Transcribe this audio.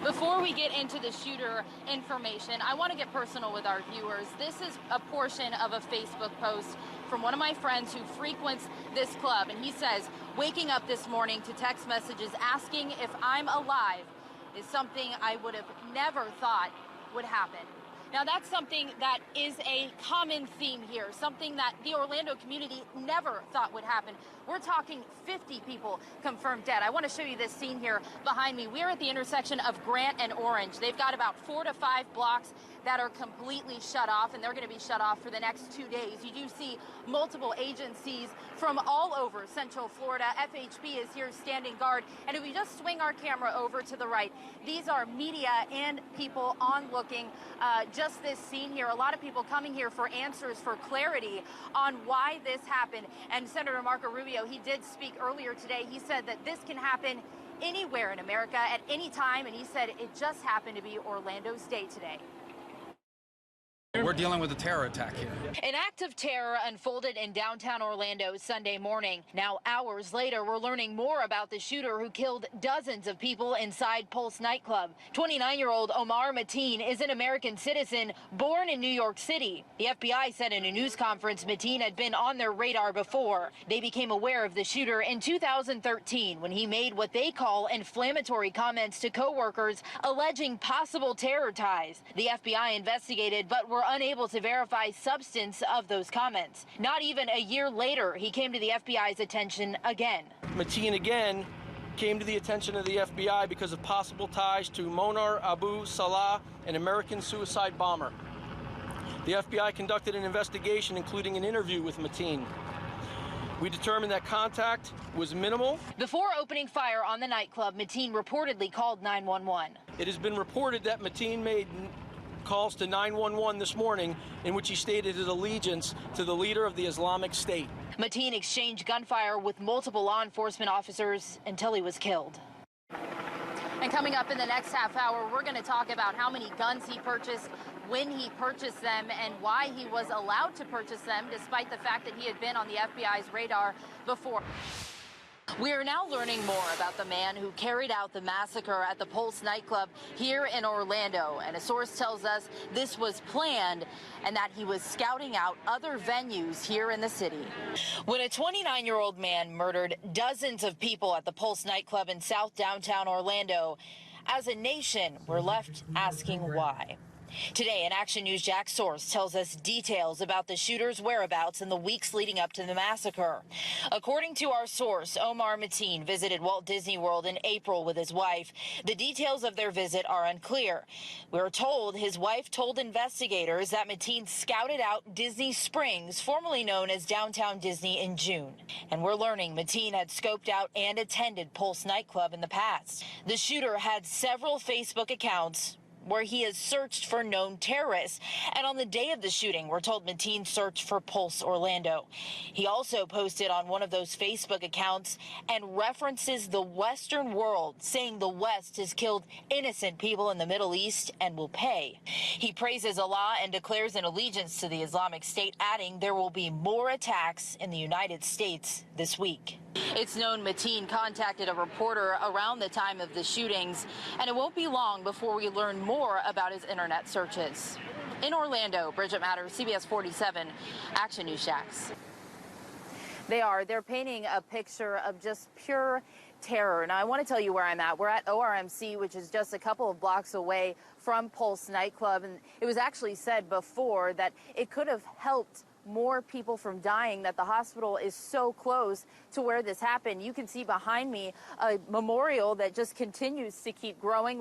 Before we get into the shooter information, I want to get personal with our viewers. This is a portion of a Facebook post from one of my friends who frequents this club, and he says, waking up this morning to text messages asking if I'm alive is something I would have never thought would happen. Now, that's something that is a common theme here, something that the Orlando community never thought would happen. We're talking 50 people confirmed dead. I want to show you this scene here behind me. We're at the intersection of Grant and Orange. They've got about 4 to 5 blocks that are completely shut off, and they're going to be shut off for the next 2 days. You do see multiple agencies from all over Central Florida. FHP is here standing guard. And if we just swing our camera over to the right, these are media and people on looking. Just this scene here, a lot of people coming here for answers, for clarity on why this happened. And Senator Marco Rubio, he did speak earlier today. He said that this can happen anywhere in America at any time, and he said it just happened to be Orlando's day today. We're dealing with a terror attack here. An act of terror unfolded in downtown Orlando Sunday morning. Now, hours later, we're learning more about the shooter who killed dozens of people inside Pulse nightclub. 29-year-old Omar Mateen is an American citizen born in New York City. The FBI said in a news conference Mateen had been on their radar before. They became aware of the shooter in 2013 when he made what they call inflammatory comments to coworkers alleging possible terror ties. The FBI investigated but were unable to verify substance of those comments. Not even a year later, he came to the FBI's attention again. Mateen again came to the attention of the FBI because of possible ties to Monar Abu Salah, an American suicide bomber. The FBI conducted an investigation, including an interview with Mateen. We determined that contact was minimal. Before opening fire on the nightclub, Mateen reportedly called 911. It has been reported that Mateen made calls to 911 this morning in which he stated his allegiance to the leader of the Islamic State. Mateen exchanged gunfire with multiple law enforcement officers until he was killed. And coming up in the next half hour, we're going to talk about how many guns he purchased, when he purchased them, and why he was allowed to purchase them despite the fact that he had been on the FBI's radar before. We are now learning more about the man who carried out the massacre at the Pulse nightclub here in Orlando. And a source tells us this was planned and that he was scouting out other venues here in the city. When a 29-year-old man murdered dozens of people at the Pulse nightclub in South downtown Orlando, as a nation, we're left asking why. Today, an Action News Jack source tells us details about the shooter's whereabouts in the weeks leading up to the massacre. According to our source, Omar Mateen visited Walt Disney World in April with his wife. The details of their visit are unclear. We're told his wife told investigators that Mateen scouted out Disney Springs, formerly known as Downtown Disney, in June. And we're learning Mateen had scoped out and attended Pulse nightclub in the past. The shooter had several Facebook accounts where he has searched for known terrorists. And on the day of the shooting, we're told Mateen searched for Pulse Orlando. He also posted on one of those Facebook accounts and references the Western world, saying the West has killed innocent people in the Middle East and will pay. He praises Allah and declares an allegiance to the Islamic State, adding there will be more attacks in the United States this week. It's known Mateen contacted a reporter around the time of the shootings, and it won't be long before we learn more about his internet searches. In Orlando, Bridget Matters, CBS 47, Action News Shacks. They're painting a picture of just pure terror. Now, I want to tell you where I'm at. We're at ORMC, which is just a couple of blocks away from Pulse nightclub, and it was actually said before that it could have helped more people from dying, that the hospital is so close to where this happened. You can see behind me a memorial that just continues to keep growing.